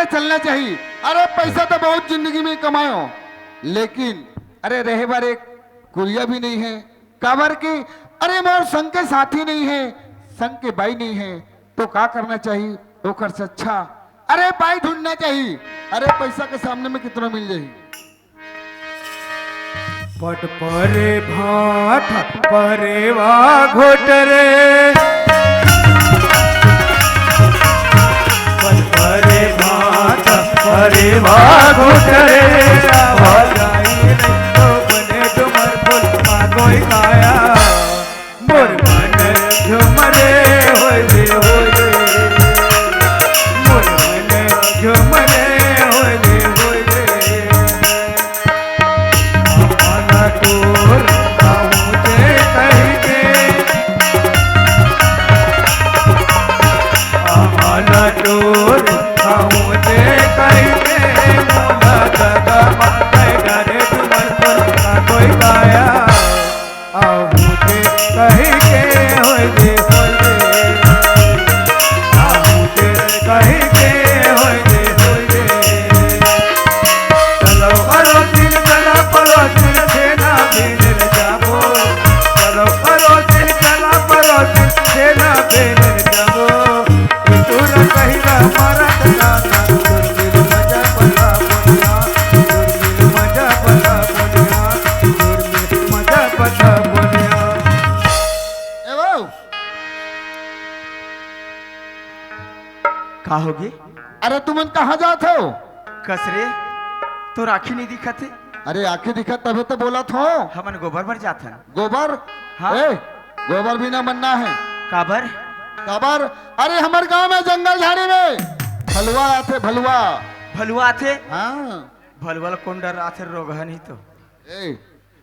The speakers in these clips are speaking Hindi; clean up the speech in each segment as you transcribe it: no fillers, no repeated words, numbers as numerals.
के चलना चाहिए। अरे पैसा तो बहुत जिंदगी में कमायो, लेकिन अरे रहे बार एक कुरिया भी नहीं है। काबर की अरे मोर संग के साथी नहीं है, संग के भाई नहीं है, तो क्या करना चाहिए? ओकर से अच्छा अरे भाई ढूंढना चाहिए। अरे पैसा के सामने में कितना मिल जाए। पट परे भाट परे वा घोटरे, पट परे भाट परे वा घोटरे, जाई नहीं तो बने डुमर फुल मागोई काया, मोर मन झुमरे होय रे होय रे, मोर मन झुमरे होय रे होय रे। आना तोर कहूँ जे कही के, आना तोर कहूँ जे कही के, मोला दादा माते डरे डुमर फुल मागोई काया, आहू जे कही के होय रे होय रे, आहू जे कही के होय रे होय रे। चलो करो दिल चला परो दिल सेना बेनर जाबो, चलो करो दिल चला परो दिल सेना बेनर जाबो, तोरा कहिला मारा गाना दुर्मिल मजा पला बोलिया, दुर्मिल मजा पला बोलिया, दुर्मिल मजा पला बोलिया। ए वो का होगी अरे तुमन कहाँ जाते हो? कसरे तो राखी नहीं दिखत है, अरे आंखें दिखा तभी तो बोला थो। हमन गोबर भर जात हन। गोबर हाँ। ए, गोबर भी ना बनना है। काबर काबर अरे हमारे गांव में जंगल झाड़ी में भलुआ आते भलुआ। भलुआ थे, हाँ भलुआ कौन डर आथे रोग है नहीं तो ए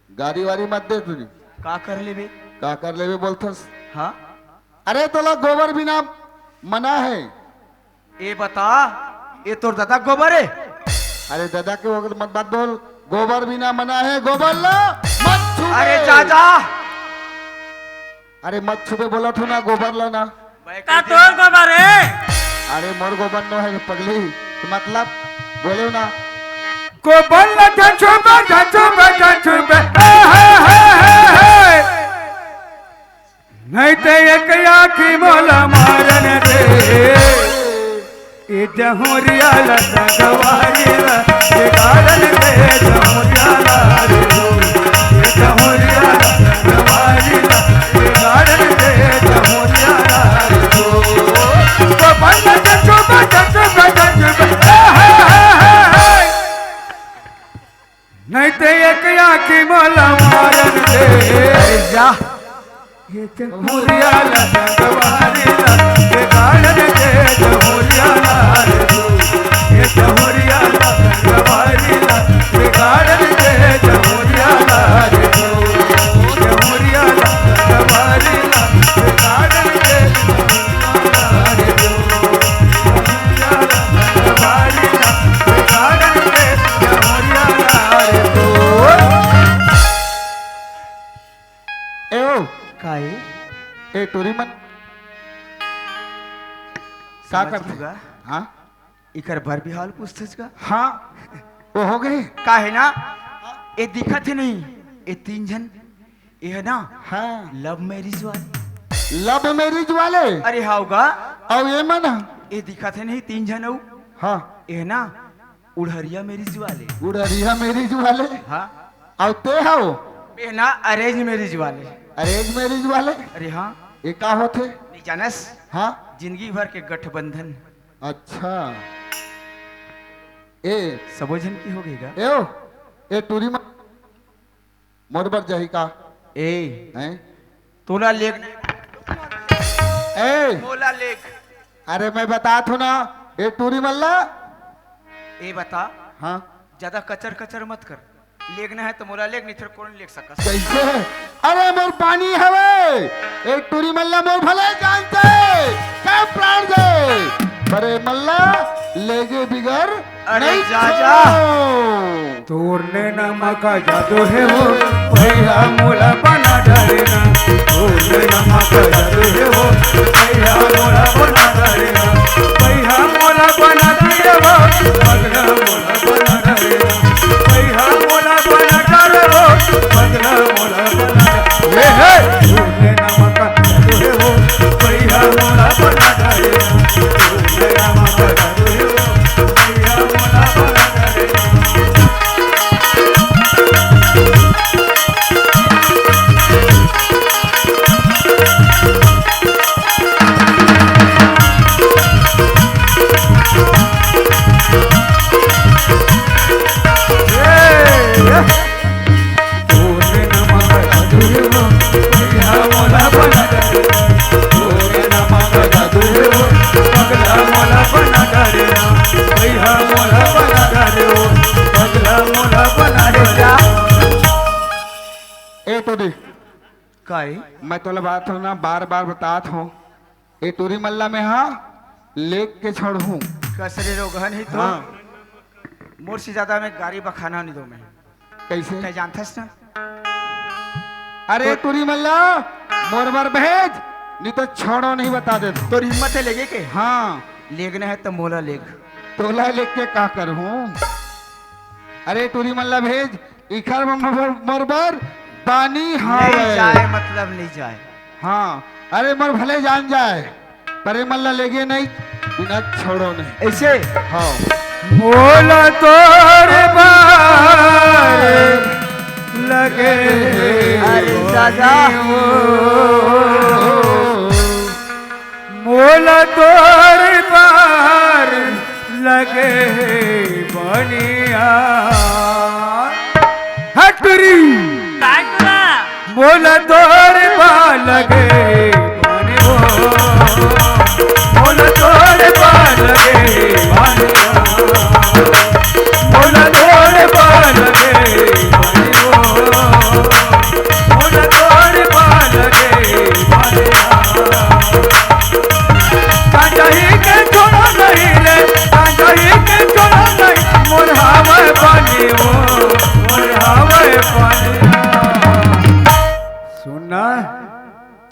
गाड़ी वाड़ी मत दे तुझे। का कर लेबे। का कर लेवे बोलथस? हाँ अरे तोला गोबर बिना मना है। ए बता, ये तोर दादा गोबर है। अरे दादा के अगर मत बात बोल, गोबर बिना मना है। गोबर ला मत छुबे। अरे चाचा अरे मत छुबे बोला थो ना, गोबर ला ना। का तोर गोबर है। अरे मोर गोबर नो है पगली, तो मतलब बोलो ना। गोबर ला छुबे छुबे नहीं तो एक आखी मोला मारन दे, ये जहुरिया ला गवारी ला ये गारन दे, जहुरिया ला रे ये जहुरिया ला गवारी ला ये गारन दे, जहुरिया ला रे तो बंद छुबे नहीं तो एक आखी मोला मारन दे। जा ये जमुरिया ला गवारी ला ये गारन दे, जमुरिया ला रे ये जमुरिया ला गवारी ला ये गारन दे, जमुरिया ला रे जमुरिया ला गवारी ला ये गारन दे, जमुरिया ला रे जमुरिया ला गवारी ला ये गारन दे, जमुरिया ला रे। ए ओ काई ए टोरी मन का समझ करते? लूँगा। हाँ इकर भर भी हाल पूछतस का हाँ वो हो गए। का है ना, ये दिखत है नहीं, ये तीन जन ये है ना हाँ लव मैरिज वाले। लव मैरिज वाले। अरे हाउगा और ये मन ये दिखत है नहीं, तीन जन हाँ ये है ना उड़हरिया मैरिज वाले। उड़रिया मैरिज वाले। हाँ और ते हो ये ना अरेंज मैरिज वाले। अरेंज मैरिज वाले। अरे हाँ ये का होते? नहीं जानस, हाँ जिंदगी भर के गठबंधन अच्छा ए सबो जन की हो गईगा। ए ओ ए टूरी मन मोरबर जाही का ए हैं? तोला लेख ए मोला लेख। अरे मैं बता थो ना, ए टूरी मल्ला। ए बता हाँ ज्यादा कचर कचर मत कर, लेखना है तो मोला लेख, नहीं तो कौन लेख सकस। कैसे? अरे मोर पानी हवे एक टूरी मल्ला मोर भले जानते क्या प्राण दे, अरे मल्ला लेगे बिगर अरे नहीं जा जा। छोड़ो। तोरने नमक जादू है वो भैया मोला बना डरेना, तोरने नमक जादू है वो भैया मोला बना डरेना, भैया मोला बना दिए वो पगला मोला बना दे हे झूले नमक जादू है वो भैया मोला बना दे झूले नमक जादू है वो भैया मोला बना दे ए टूरी काई मैं तोला बात हो ना बार बार बतात हूँ ए टूरी मल्ला में हाँ लेक के छोड़ हूँ कसरे रोगन ही तो हाँ मोर से ज्यादा मैं गाड़ी बखाना नहीं दो मैं कैसे क्या जानता है ना अरे टूरी मल्ला मोर बार भेज नहीं तो छोड़ो नहीं बता दे तो। तोर हिम्मत है लेगे के हाँ लेगना है तो मोला लेग तोला लेक के का कर हूँ अरे टूरी मल्ला भेज इखर मोर बार पानी हाँ नहीं जाए मतलब नहीं जाए हाँ अरे मोर भले जान जाए परे मल्ला लेगे नहीं बिना छोड़ो नहीं ऐसे हाँ मोला तोरे बार लगे अरे दादा मोला तोरे बार लगे बनिया हटरी मोला तोरे बार लगे बनिया मोला तोरे बार लगे बनिया मोला तोरे बार लगे बनिया मोला तोरे बार लगे बनिया कांजही के छोड़ा नहीं रे कांजही के छोड़ा नहीं मोर हवे पानी हो मोर हवे पानी सुनना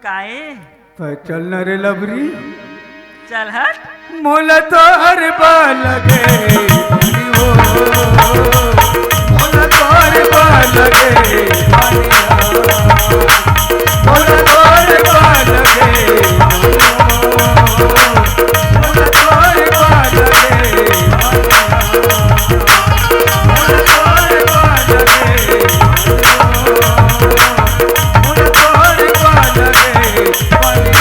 काहे तो चल न रे लबरी चल हट मोल तोर बाल लगे पानी हो मोल तोर बाल लगे पानी मोल तोर बाल लगे मोल तोर बाल लगे मोल तोर बाल लगे मोल तोर बाल लगे पानी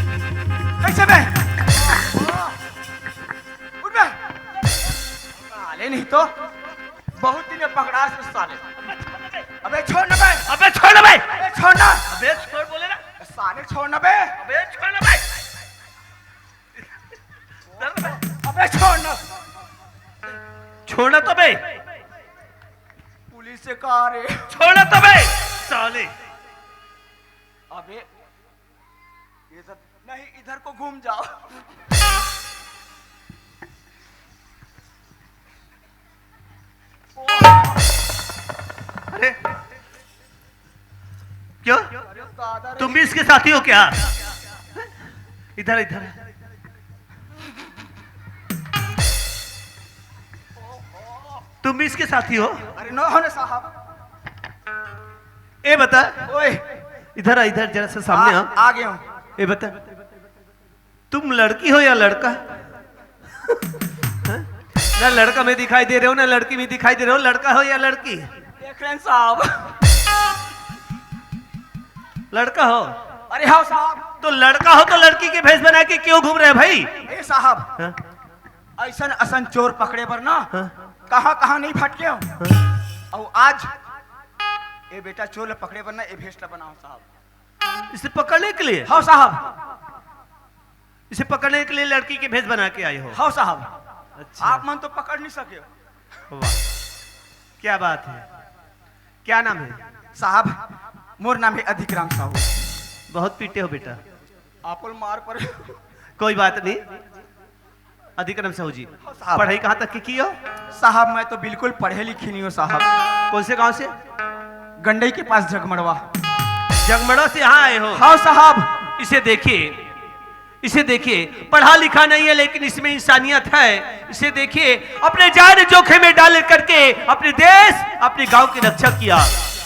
कैसे बे उठ बे साले नहीं तो बहुत दिन में पकड़ा से साले अबे छोड़ ना बे अबे छोड़ ना भाई अबे छोड़ ना अबे छोड़ बोले ना साले छोड़ ना बे अबे छोड़ ना भाई अबे छोड़ ना छोड़ना तो बे पुलिस से कहा रे छोड़ना तो बे साले अबे ये सब नहीं इधर को घूम जाओ अरे क्यों अरे दादा रे तुम भी इसके साथी हो क्या इधर इधर तुम भी इसके साथी हो अरे नो होने साहब ए बता ओए इधर आ इधर जरा से सामने आ आ गया हूँ ए बता तुम लड़की हो या लड़का ना लड़का में दिखाई दे रहे हो ना लड़की में दिखाई दे रहे हो लड़का हो या लड़की देख रहे हैं साहब लड़का हो अरे हाँ साहब तो लड़का हो तो लड़की के भेष बना के क्यों घूम रहे हैं भाई ए साहब हाँ? ऐसन असन चोर पकड़े पर ना हाँ? कहाँ कहाँ नहीं फटके हो और आज ए बेटा चोर पकड़े पर ना ए भेस्टा बनाओ साहब इसे पकड़ने के लिए हाँ साहब इसे पकड़ने के लिए लड़की के भेष बना के आए हो हाँ साहब अच्छा आप मन तो पकड़ नहीं सके हो वाह क्या बात है क्या नाम है साहब मोर नाम है अधिकराम साहू बहुत पीटे हो बेटा आपल मार पर कोई बात नहीं अधिक्रम साहू जी साहब। पढ़ाई कहाँ तक की हो? साहब मैं तो बिल्कुल पढ़े लिखी नहीं हूँ साहब। कौन से गांव से? गंडई के पास जगमड़वा। जगमड़ो से यहाँ आए हो? हाँ साहब। इसे देखिए, इसे देखिए, पढ़ा लिखा नहीं है लेकिन इसमें इंसानियत है। इसे देखिए, अपने जान जोखिम में डाल करके अपने देश अपने गांव की रक्षा किया।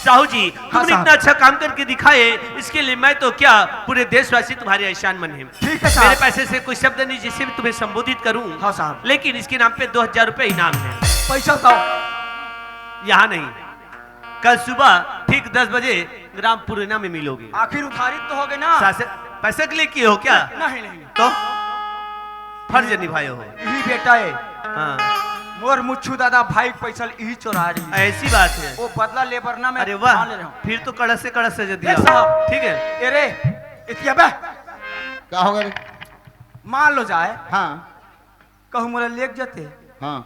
साहू जी तुमने साहब। इतना अच्छा काम करके दिखाए, इसके लिए मैं तो क्या पूरे देशवासी तुम्हारे एहसान मन है। ठीक है साहब। मेरे पैसे से कोई शब्द नहीं जिससे मैं तुम्हें संबोधित करूं। हाँ साहब। लेकिन इसके नाम पे 2000 रुपए इनाम है। पैसा दो। यहाँ नहीं, कल सुबह ठीक 10 बजे ग्राम पुरैना में मिलोगे। आखिर उधारी तो हो गए ना। पैसे के लिए किए हो क्या? नहीं नहीं तो फर्ज निभाए हो। यही बेटा है हाँ मोर मुच्छू दादा भाई पैसा यही चोरा रही है। ऐसी बात है। वो बदला ले वरना मैं अरे वाह, मान ले रहा हूँ। फिर तो कड़क से कड़क सजा दिया। ए साहब। ठीक है। अरे इतिया बे क्या होगा रे? मान लो जाए हाँ कहूँ मोला लेक जाते हाँ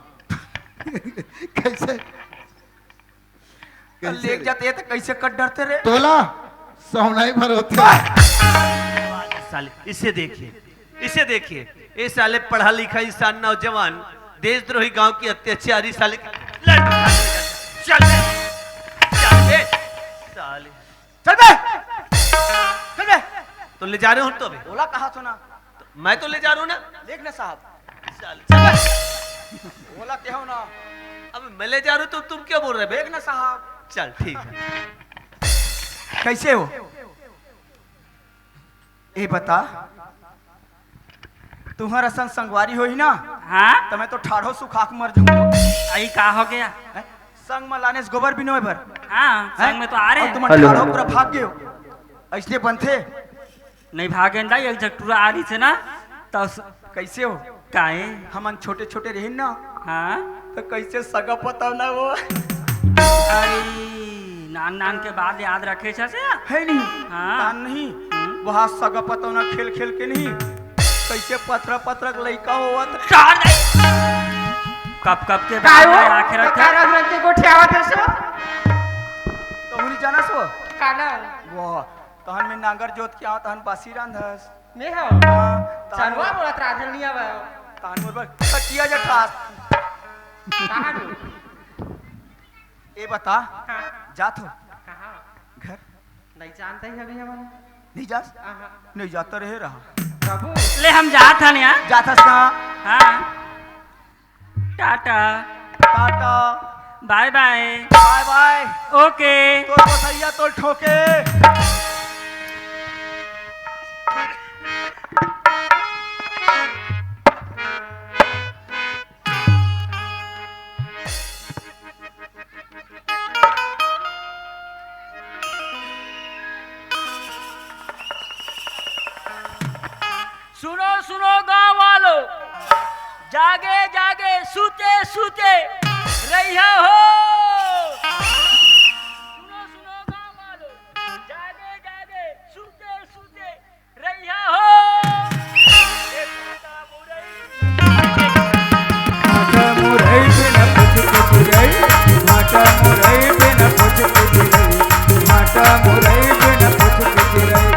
कैसे लेक जाते तो कैसे कट डरते रे। तोला सोनाई भर होते साले इसे देखिए, इसे देखिए, ये साले पढ़ा लिखा इंसान नौजवान देशद्रोही गांव की अत्याचारी साले चल बे, चल बे, साले चल बे चल बे। तो ले जा रहे हो तो अभी? बोला कहा सुना तो मैं तो ले जा रहा हूँ ना। देख ना साहब। साले चल बे। बोला ते हो ना। अब मैं ले जा रहा हूँ तो तुम क्या बोल रहे देख बे? ना साहब। चल ठीक है। कैसे हो ए बता तुम्हारा संग संगवारी हो ही ना। हाँ तो मैं तो ठाढ़ो सुखा के मर जाऊंगा। आई का हो गया? संग में लाने से गोबर भी नहीं भर। हाँ संग में तो आ रहे और हैं। तुम ठाढ़ो पूरा भाग गए हो। ऐसे बनते नहीं भागे ना एक जगटूरा आ रही से ना तो कैसे हो। काहे? हम छोटे छोटे रहे ना हाँ तो कैसे सगा पता ना वो आई नान नान के बाद याद रखे से है नहीं। हाँ। तान नहीं वहाँ सगा पता ना खेल खेल के नहीं कैसे पथरा पथरा लड़का हुआ कब कब के बाद आखिर तो उन्हीं जाना सो वो तहन में नांगर जोत के आओ तहन बासी रांधस मैं हो तहन चनवा बोलत राधल नहीं आवे तहन मोर कटिया जठास कहां हो ए बता जात हो कहां घर नहीं जानते ही अभी हमारा नहीं जास नहीं जाता रहे रहा प्रभु ले हम जात हन यहाँ। जाथस कहाँ। हाँ tata tata bye bye bye bye. Okay. तो बसैया तो ठोके। सुनो सुनो गांव वालों, जागे जागे सूते सूते रहिया हो। सुनो सुनो गांव वालों, जागे जागे सूते सूते रहिया हो। एक माता मुरई माता मुरई बिन पुछ पुछ रही, माता मुरई बिन पुछ पुछ रही।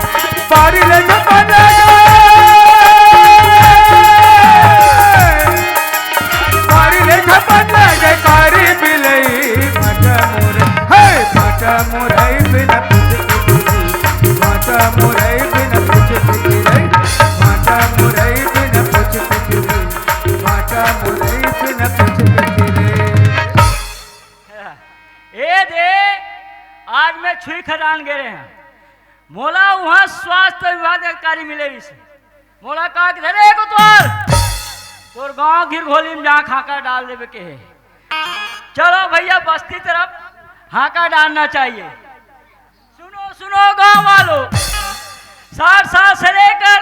पारी ले जमाना पारी ले जमाना जयकारी बिलई। माता मुरई माता मुरई बिन पुछ पुछ रही, माता मुरई बिन पुछ पुछ रही, माता मुरई बिन पुछ पुछ रही, माता मुरई बिन पुछ पुछ रही। ए दे आज मैं छुई खदान गए हैं। मोला वहाँ स्वास्थ्य विभाग अधिकारी मिले से मोला कहा कि धरे को तोर गांव घिर घोली में जहाँ खाका डाल देवे के है। चलो भैया बस्ती तरफ हाका डालना चाहिए। सुनो सुनो गांव वालों, 60 साल से लेकर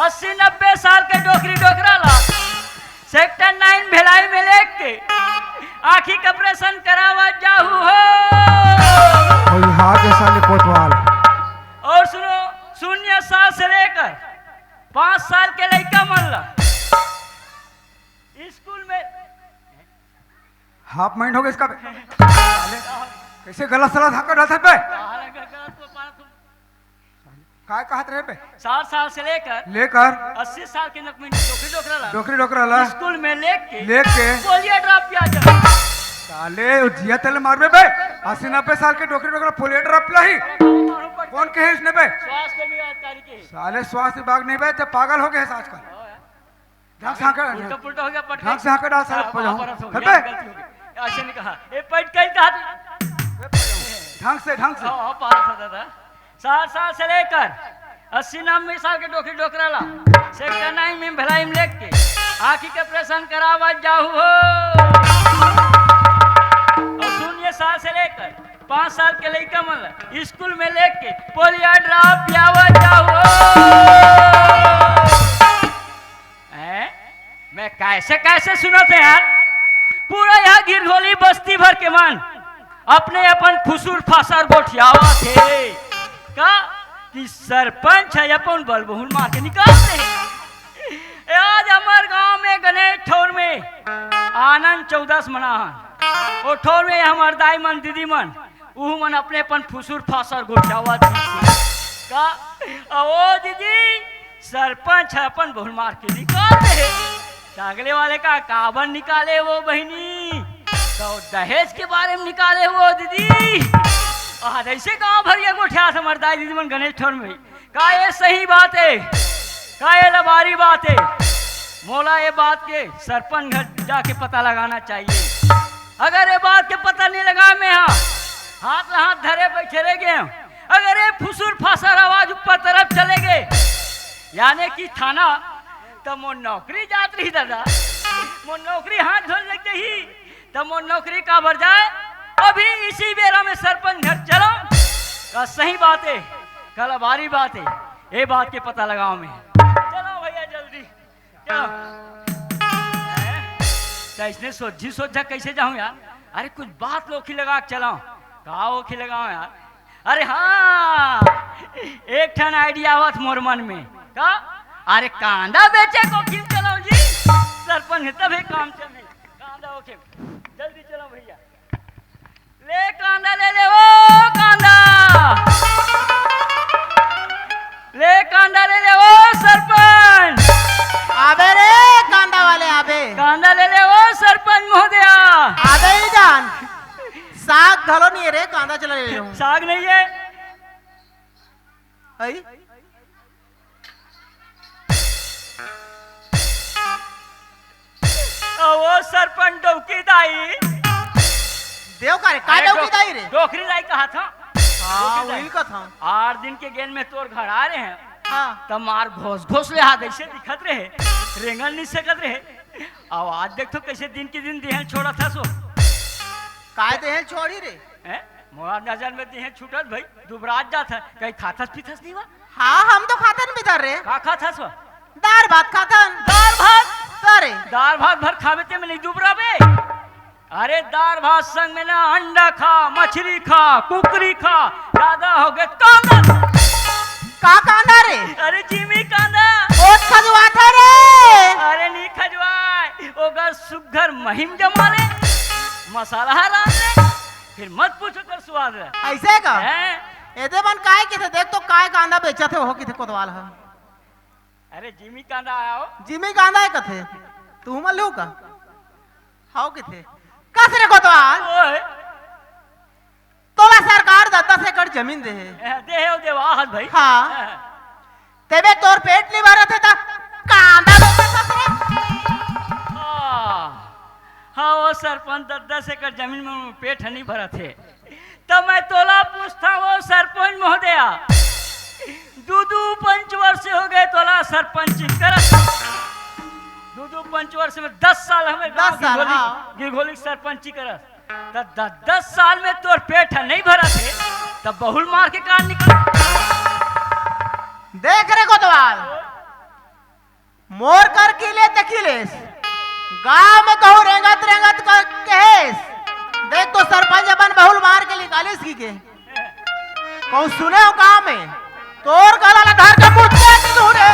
80-90 साल के डोकरी डोकरा ला सेक्टर 9 भिलाई में लेके के आँखी का ऑपरेशन करावा जाहू हो। और सुनो 0 साल से लेकर 5 साल के लड़का मन ला स्कूल में हाफ माइंड हो गया इसका। कैसे गलत सलत हाथ डाल सकते। काय कहत रहे बे 60 साल से लेकर लेकर 80 साल के नक में डोकरी डोकरा ला डोकरी डोकरा ला स्कूल में लेके लेके पोलियो ड्रॉप किया जा साले जिया तेल मारबे बे 80-90 साल के डोकरी डोकरा पोलियो ड्रॉप लाही कौन कहे इसने बे स्वास्थ्य विभाग के साले स्वास्थ्य विभाग नहीं बे तो पागल हो गए हैं आजकल ढंग से उल्टा पुल्टा हो गया पट ढंग से आके डाल साले हाँ, पजाओ वहाँ पर हो हट गया, बे गलती हो गई। ऐसे नहीं कहा ए पट कहीं कहा ढंग से हाँ पास होता था 60 साल से लेकर 80-90 साल के डोकरी डोकरा ला सेक्टर 9 में भलाई में लेके आँखी के ऑपरेशन करावा जाऊ हो और 0 साल से लेकर 5 साल के लड़का मन स्कूल में लेके पोलियो ड्रॉप पियावा जाओ मैं कैसे कैसे सुना थे यार पूरा यहाँ गिरघोली बस्ती भर के मन अपने अपन फुसूर फासर गोठियावा थे का कि सरपंच है अपन बल बहुल मार के निकालते हैं आज हमारे गांव में गणेश ठौर में आनंद 14 मनाहन वो ठौर में हमार दाई मन दीदी मन ऊ मन अपने अपन फुसूर फासर गोठियावा का ओ दीदी सरपंच है अपन बहुल मार के निकालते हैं चागले वाले का काबन निकाले वो बहनी तो दहेज के बारे में निकाले वो दीदी आज ऐसे गाँव भरिया गोठिया समझदार दीदी मन गणेश ठौर में का ये सही बात है का ये लबारी बात है मोला ये बात के सरपंच घर जाके पता लगाना चाहिए अगर ये बात के पता नहीं लगा मैं हाथ हाथ धरे बैठे रह गए अगर ये फुसूर फासर आवाज ऊपर तरफ चले गए यानी कि थाना तो मोर नौकरी जात रही दादा मोर नौकरी हाथ धोने लग गई तो मोर नौकरी का भर जाए अभी इसी बेरा में सरपंच घर चलो का सही बात है कल बारी बात है ये बात के पता लगाओ मैं चलो भैया जल्दी चलो तो इसने सोचा कैसे जाऊं यार अरे कुछ बात लोखी लगा के चलाओ कहा ओखी लगाओ यार अरे हाँ एक ठन आइडिया आवत मोर मन में का अरे कांदा बेचे को क्यों चलाओ जी सरपंच है तभी काम चले कांदा ओके जल्दी चलो भैया ले कांदा ले ओ कांदा ले ओ सरपंच आबे रे कांदा वाले आबे कांदा ले ओ सरपंच महोदया आबे ही जान साग घलो नहीं है रे कांदा चला ले लूं साग नहीं है आई वो सरपंच डोकी दाई देव का रे का डोकी दाई रे डोकरी लाई कहा था हां वही का था 8 दिन के गेंद में तोर घर आ रहे हैं हां तब मार घोस ले हाथ ऐसे दिखत रहे रेंगल नहीं सकत रहे अब आज देख तो कैसे दिन के दिन देहन छोड़ा था सो काय देहन छोड़ी रे हैं मोर नजर में देहन छूटत भाई दुबरात जात है कहीं खाथस पीथस नहीं हुआ हां हम तो खातन बितर रे का खाथस हो दाल भात खातन दाल भात अरे दाल भात भर खावे ते में नहीं दुबराबे अरे दाल भात संग में ना अंडा खा मछली खा कुकरी खा ज्यादा हो गए कांदा का कांदा रे अरे जिमी कांदा ओट खजवा था रे अरे नहीं खजवाए ओगर सुघर महिम जमा ले मसाला डाल ले फिर मत पूछो कर स्वाद रहा ऐसे का हैं एदे मन काय के थे देख तो काय कांदा बेचा थे हो की थे कोतवाल है अरे जिमी कांदा आया हो जिमी कांदा है कथे तू मन लू का हाउ के थे कस रे कोतवाल ओए तोला सरकार 10 एकड़ जमीन दे है दे हो देवाहत भाई हाँ। तेबे तोर पेट नहीं भरत है ता कांदा बेचा थे हाँ वो सरपंच 10 एकड़ जमीन में पेट नहीं भरा थे तब मैं तोला पूछता वो सरपंच महोदया दूदू 5 वर्ष हो गए तोला सरपंच करत दूदू 5 वर्ष में 10 साल हमें 10 साल, हाँ। गिरघोली सरपंची करत तब 10 साल में तोर पेट नहीं भरा थे तब बहुल मार के कान निकल देख रे कोतवाल मोर कर किले तकिलेस गांव में कहूं रेंगत कर कहेस देख तो सरपंच अपन बहुल मार के निकालिस की के कौन सुने हो गांव में तोर गला ला धर के मुर्दे की दूरे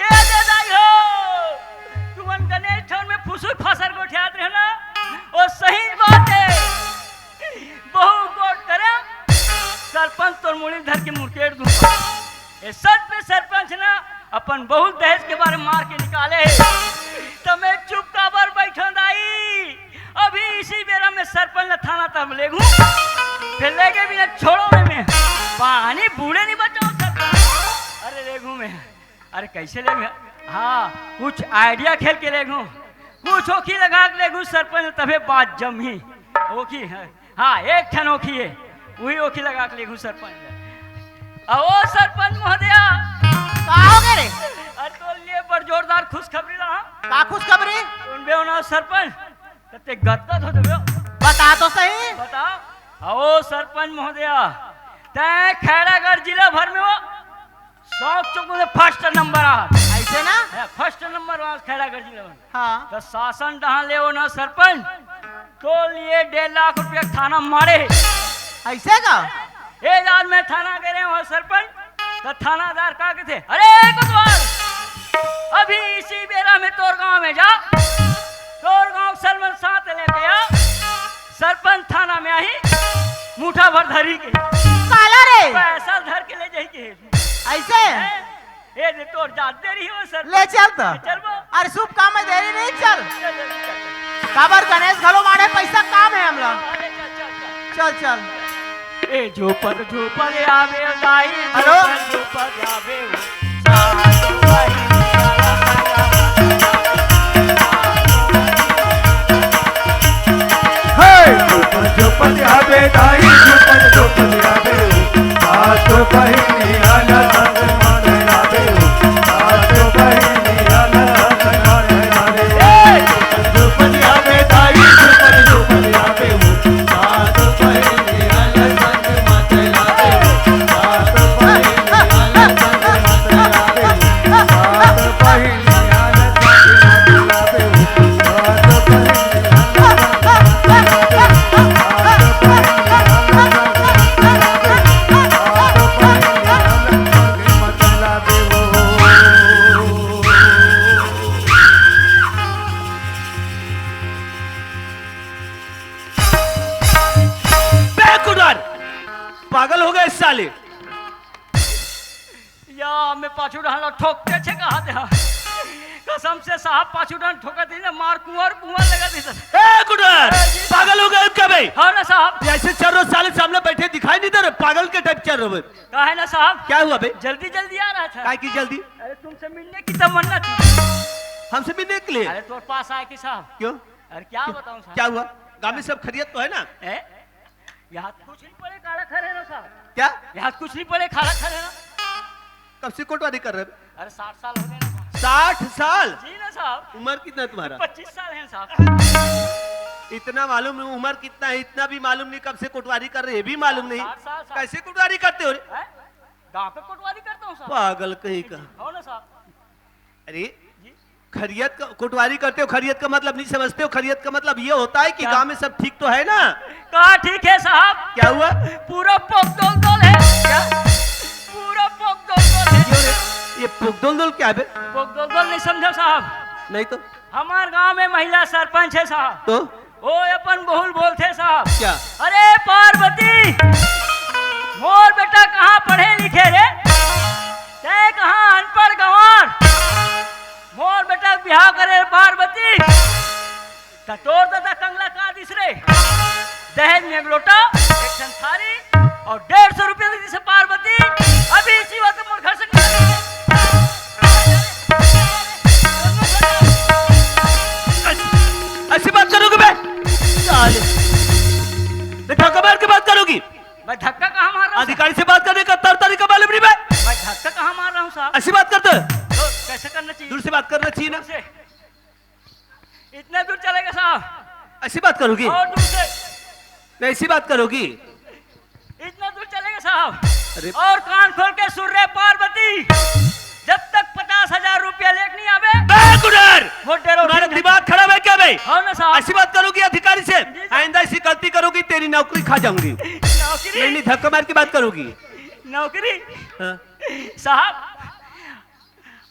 ये दे दाई हो तुमन गणेश ठौर में फुसुर फासर गोठियात रहे ना वो सही बात है बहु गोट करे सरपंच तोर मुड़ी धर के मुकेट अपन बहुत दहेज के बारे में मार के निकाले तो मैं चुप काबर बैठन दाई। अभी इसी बेरा में सरपंच ने थाना तब ले घूम फिर लेके भी ना छोड़ो में पानी बूढ़े नहीं बचाओ सरपंच। अरे ले घूमे अरे कैसे ले घूमे? हाँ कुछ आइडिया खेल के ले घूम कुछ ओखी लगा के ले घूम सरपंच तबे बात जम ही ओखी है। हाँ एक ठन ओखी है वही ओखी लगा के ले घूम सरपंच। ओ सरपंच महोदया का हो गए रे? अरे तो लिए बड़ जोरदार खुशखबरी रहा। का खुशखबरी? सुनबे हो ना सरपंच तते गदगद हो देबे। बता तो सही। बताओ ओ सरपंच महोदया तय खैरागढ़ जिला भर में वो 100 चौक में फर्स्ट नंबर आ ऐसे ना? फर्स्ट नंबर वहाँ खैरागढ़ जिला में। हाँ तो शासन डहा ले हो ना सरपंच तो लिए 1.5 लाख रुपया थाना मारे। ऐसे का? एक आज मैं थाना गए वहाँ सरपंच तो थानादार कहा के थे अरे कोतवाल अभी इसी बेरा में तोर गांव में जा तोर गांव सलमान साथ लेके आ। सरपंच थाना में आई मुठा भर धरी के काला रे? पैसा धर के ले जाएंगे ऐसे? ये दे तोर जात दे रही हो सर ले चल तो। चल वो अरे शुभ काम में देरी नहीं चल। चल, चल, चल, काबर गणेश घलो मारे पैसा काम है हम लोग। चल, चल, चल, चल। चल चल। ए जो पर आवे लाई हेलो? जो पर आवे सातो भाई झोपड़ आवे दाई झोपड़ आवे सात बहिनी अलग मारे आवे सात बहिनी अलग मारे आवे झोपड़ आवे दाई झोपड़ आवे सात बहिनी अलग मारे आवे सात बहिनी अलग मारे आवे सात बहिनी अलग मारे आवे सात बहिनी पागल हो गए इस साले। या मैं पाछू डाला ठोकते छे कहा दे कसम से साहब पाछू डाल ठोका दी ना मार कुंवर लगा दी सर। ए गुडर पागल हो गए क्या भाई? हाँ ना साहब ऐसे चल रहे साले सामने बैठे दिखाई नहीं दे रहे पागल के टाइप चल रहे। कहा है ना साहब क्या हुआ भाई? जल्दी जल्दी आ रहा था। काय की जल्दी? अरे तुमसे मिलने की तमन्ना थी। हमसे मिलने के लिए? अरे तोर पास आए कि साहब। क्यों? अरे क्या बताऊं साहब? क्या हुआ? गांव में सब खैरियत तो है ना? यहाँ कुछ नहीं पड़े काला खरे ना साहब। क्या? यहाँ कुछ नहीं पड़े खाला खरे ना। कब से कोटवारी कर रहे? अरे 60 साल हो गए ना साहब। 60 साल? जी ना साहब। उम्र कितना है तुम्हारा? 25 साल है साहब। इतना मालूम नहीं उम्र कितना है इतना भी मालूम नहीं कब से कोटवारी कर रहे ये भी मालूम नहीं। 60 साल साहब। कैसे कोटवारी करते हो रे? गाँव पे कोटवारी करता हूँ साहब। पागल कहीं का। हो ना साहब। अरे खैरियत का कोटवारी करते हो खैरियत का मतलब नहीं समझते हो? खैरियत का मतलब ये होता है कि क्या? गांव में सब ठीक तो है ना? कहा ठीक है साहब। क्या हुआ? पूरा पोक है। क्या? पूरा पोक है। क्यों रे? ये पुगदुलदुल क्या है? पोक नहीं समझा साहब? नहीं तो हमारे गांव में महिला सरपंच है साहब। तो वो अपन बहुल बोलते साहब। क्या? अरे पार्वती मोर बेटा कहाँ पढ़े लिखे रे? ते कहाँ अनपढ़ गंवार? मोर बेटा ब्याह करे पार्वती तोर दादा कंगला का दिस रे दहेज में एक लोटा एक संसारी और 150 रुपये दी से पार्वती अभी इसी वक्त मोर घर से ऐसी बात करोगे बे? साले धक्का मार के बात करोगी? मैं धक्का कहाँ मार रहा हूँ? अधिकारी से बात करने का तरीका मालूम नहीं बे? मैं धक्का कहाँ मार रहा हूँ साहब? ऐसी बात करते हो? तो कैसे करना चाहिए? दूर से बात करना चाहिए ना? से इतने दूर चलेगा साहब? ऐसी बात करोगी? और दूर से नहीं ऐसी बात करोगी? इतना दूर चलेगा साहब? अरे और कान खोल के सुन रहे पार्वती जब तक 50,000 रुपया लेके नहीं आवे तुम्हारा दिमाग खराब है क्या भाई? हाँ ना साहब। ऐसी बात करोगी अधिकारी से? आइंदा ऐसी गलती करोगी तेरी नौकरी खा जाऊंगी। नौकरी नहीं धक्का मार के बात करोगी? नौकरी हाँ? साहब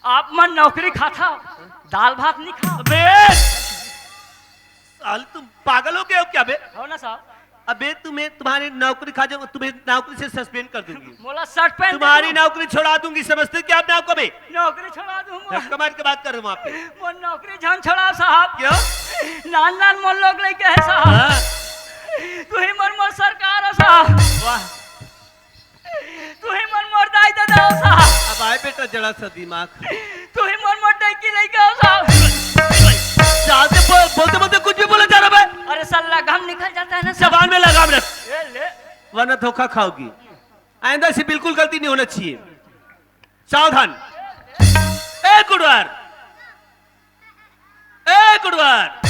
आप मन नौकरी खाता दाल भात नहीं खाओ। साल तुम पागल हो गए हो क्या बे? हो ना साहब। अबे तुम्हें तुम्हारी नौकरी खा जाओ, तुम्हें नौकरी से सस्पेंड कर दूंगी, मोला शर्ट पहन दे तुम्हारी दो। नौकरी छोड़ा दूंगी, समझते क्या आप नाव को बे? नौकरी छोड़ा दूं मोला। धक्का मार के बात कर रहा हूँ वहाँ पे। मोर नौकरी जान छोड़ा साहब। क्यों? नान नान मोर लोग लेके है साहब। हाँ, तू ही मोर सरकार है साहब। वाह, तू ही मोर दाई दादा हो साहब। अब आए बेटा जरा सा दिमाग। तू ही मोर टैंकी लेके हो साहब। बोलते बोलते कुछ भी बोला जा रहा है। अरे साल लगाम निकल जाता है ना साहब। जबान में लगाम रख, ए ले। वरना धोखा खाओगी। आइंदा से बिल्कुल गलती नहीं होना चाहिए, सावधान। ए गुडवार, ए गुडवार,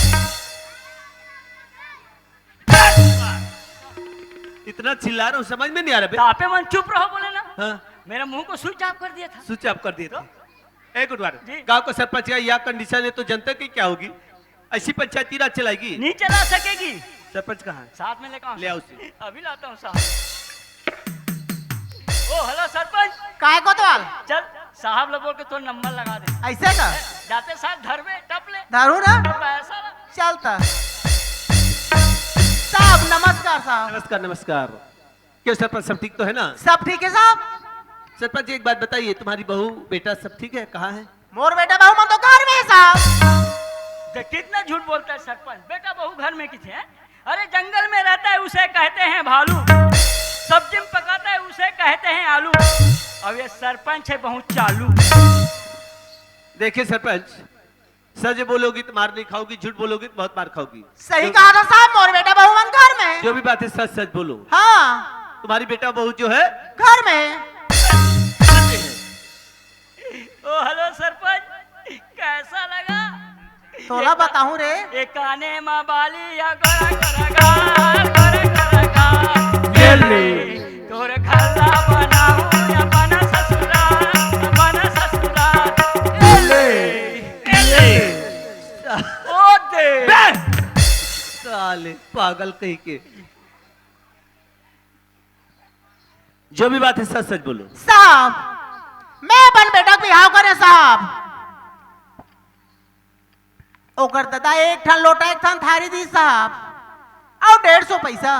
इतना चिल्ला रहा हूँ, समझ में नहीं आ रहा बे। आपे मन चुप रहो बोले ना। हाँ, मेरा मुंह को स्विच ऑफ कर दिया था। स्विच ऑफ कर दिए थे। ए गुडवार, जी। गांव का सरपंच का यह कंडीशन है तो जनता की क्या होगी? ऐसी पंचायती राज चलाएगी? नहीं चला सकेगी। सरपंच कहाँ है? साथ में लेकर ले आओ उसे। अभी लाता हूँ साहब। ओ हेलो सरपंच। काय कोतवाल चल साहब लोग बोल के तो नंबर लगा दे। ऐसे का जाते साथ धर में टप ले। दारू ना टप ऐसा ना। चलता। साहब नमस्कार साहब। नमस्कार नमस्कार। क्यों सरपंच, सब ठीक तो है ना? सब ठीक है साहब। सरपंच जी एक बात बताइए, तुम्हारी बहू बेटा सब ठीक है? कहाँ है? मोर बेटा बहू मन तो घर में है साहब। कितना झूठ बोलता है सरपंच। बेटा बहू घर में किथे है? अरे जंगल में रहता है उसे कहते हैं भालू, सब्जी में पकाता है उसे कहते हैं आलू। अब ये सरपंच है बहुत चालू। देखिए सरपंच, सच बोलोगी तो मार नहीं खाओगी, झूठ बोलोगी तो बहुत मार खाओगी। सही कहा था साहब, मोर बेटा बहू मन घर में है। जो भी बात है सच सच बोलो। हाँ तुम्हारी बेटा बहू जो है घर में है। ओ हेलो सरपंच, कैसा लगा? तोला बताऊं रे। ये काने माँ बाली या गोरा करगा तोर घरला बनाऊं या बना ससुराल ओ दे। साले पागल कहीं के। जो भी बात है सच सच बोलो। साहब मैं अपन बेटा को बिहाव करे साहब। ओकर दादा एक ठन लोटा एक ठन थारी दी साहब और 150 पैसा।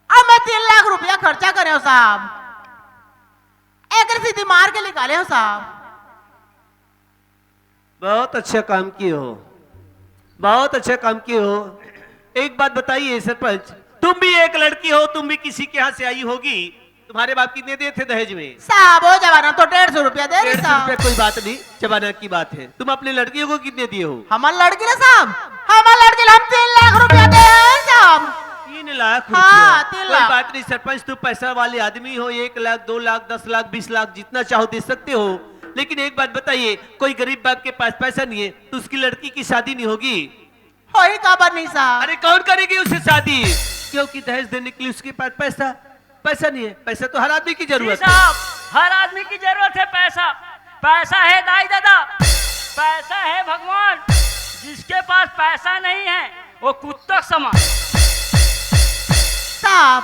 अब मैं 3 लाख रुपया खर्चा करे हो साहब। एक सीधी मार के निकाले हो साहब। बहुत अच्छा काम किए हो, बहुत अच्छा काम किए हो। एक बात बताइए सरपंच, तुम भी एक लड़की हो, तुम भी किसी के यहाँ से आई होगी। तुम्हारे बाप कितने दिए थे दहेज में? साहब वो जमाना तो 150 रुपया दे रही 150 साहब। रुपया कोई बात नहीं, जमाना की बात है। तुम अपनी लड़कियों को कितने दिए हो? हमार लड़की ना साहब, हमार लड़की हम 3 लाख रुपया दे हैं साहब। 3 लाख हाँ, रुपया? 3 कोई लाख। बात नहीं सरपंच, तुम पैसा वाले आदमी हो। 1 लाख 2 लाख 10 लाख 20 लाख जितना चाहो दे सकते हो। लेकिन एक बात बताइए, कोई गरीब बाप के पास पैसा नहीं है तो उसकी लड़की की शादी नहीं होगी? होई काबर नहीं साहब। अरे कौन करेगी उससे शादी? क्योंकि दहेज देने के लिए उसके पास पैसा नहीं है। पैसा तो हर आदमी की जी जरूरत है। साहब, हर आदमी की जरूरत है पैसा। पैसा है दाई दादा, पैसा है भगवान। जिसके पास पैसा नहीं है वो कुत्ता समान। साहब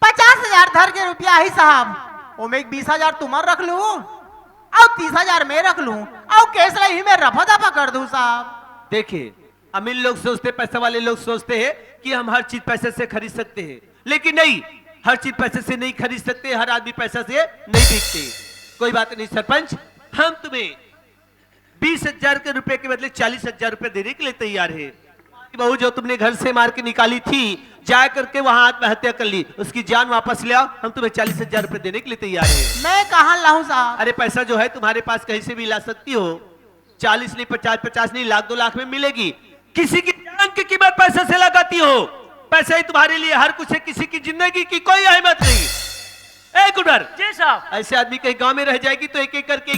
50,000 धर के रुपया ही साहब। ओमे 20,000 तुम्हार रख लू और 30,000 मैं रख लू और केस ही में रफा दफा कर दूं साहब। देखिए, अमीर लोग सोचते, पैसा वाले लोग सोचते हैं कि हम हर चीज पैसे से खरीद सकते हैं, लेकिन नहीं, हर चीज पैसे से नहीं खरीद सकते। हर आदमी पैसा से नहीं बिकते। कोई बात नहीं सरपंच, हम तुम्हें 20,000 के रुपए के बदले 40,000 रुपए देने के लिए तैयार है। बहू जो तुमने घर से मार के निकाली थी, जा करके वहां आत्महत्या कर ली, उसकी जान वापस ले आओ, हम तुम्हें 40,000 रुपए देने के लिए तैयार है। मैं कहाँ लाऊं साहब? अरे पैसा जो है तुम्हारे पास कहीं से भी ला सकती हो। 40 नहीं 50 नहीं, लाख 2 लाख में मिलेगी। किसी की जान की कीमत पैसे से लगाती हो। पैसा ही तुम्हारे लिए हर कुछ है, किसी की जिंदगी की कोई अहमियत नहीं। एक उधर जी साहब। ऐसे आदमी कहीं गांव में रह जाएगी तो एक एक करके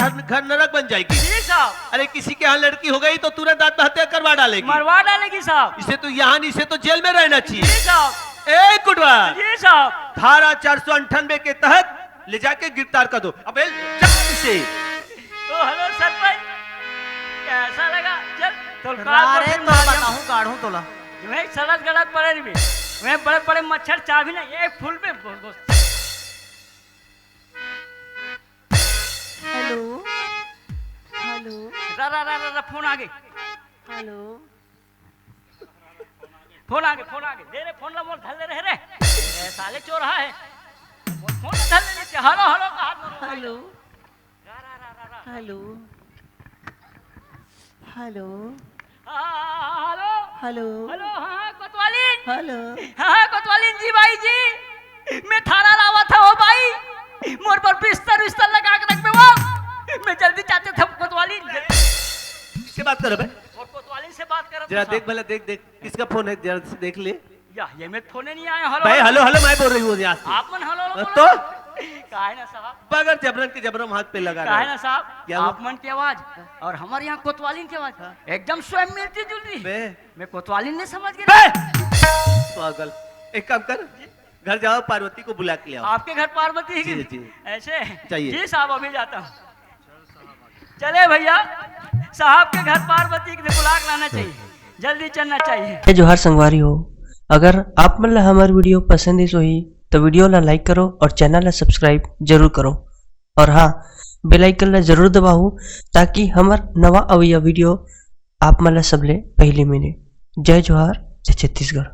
हर घर नरक बन जाएगी। जी साहब। अरे किसी के यहाँ लड़की हो गई तो तुरंत आत्महत्या करवा डालेगी। मरवा डालेगी साहब। इसे तो यहाँ नहीं, इसे तो जेल में रहना जी चाहिए। साहब। एक कुटवा जी साहब। धारा 498 के तहत ले जाके गिरफ्तार कर दो। अबे चल इसे। ओ हेलो सरपंच, कैसा लगा? चल तो अरे तो बताऊं गाढ़ू तोला। मैं सड़क गलत पड़े भी मैं बड़े बड़े मच्छर चाबी ना एक फूल पे हेलो हेलो रा रा रा रा फोन आ गई। हेलो फोन आ गए दे रे फोन ला मोर धल रहे रे ए साले चोर है मोर फोन धल ले नीचे हेलो हेलो का हाथ में hello hello hello hello hello hello हाँ कोतवालीन हेलो हाँ कोतवालीन जी भाई जी मैं थाना लावा था ओ भाई मोर पर बिस्तर लगा के रख दे वो मैं जल्दी चाहते थे कोतवालीन किससे बात कर रहे हो? और कोतवालीन से बात कर जरा देख भला देख किसका फोन है जरा से देख ले या ये में फोन नहीं आया हेलो भाई हेलो हेलो मैं बोल रही हूँ यहाँ से आप मन हेलो हेलो तो काहे ना साहब बगैर जबरन के जबरन हाथ पे लगा काहे रहे ना साहब क्या आप मन की आवाज और हमारे यहाँ कोतवालीन की आवाज एकदम स्वयं मिलती जुलती बे मैं कोतवालीन नहीं समझ गया पागल एक काम कर घर जाओ पार्वती को बुला के ले आओ आपके घर पार्वती है जी, कि जी। ऐसे चाहिए। जी साहब अभी जाता हूँ चले भैया साहब के घर पार्वती के बुला के लाना चाहिए जल्दी चलना चाहिए जोहार संगवारी हो अगर आप मन ला हमार वीडियो पसंद है ही तो वीडियो ला लाइक करो और चैनल ला सब्सक्राइब जरूर करो और हाँ बेल आइकन ला जरूर दबाओ ताकि हमार नवा अवैया वीडियो आप मन ला सबले पहले मिले। जय जोहार जय छत्तीसगढ़।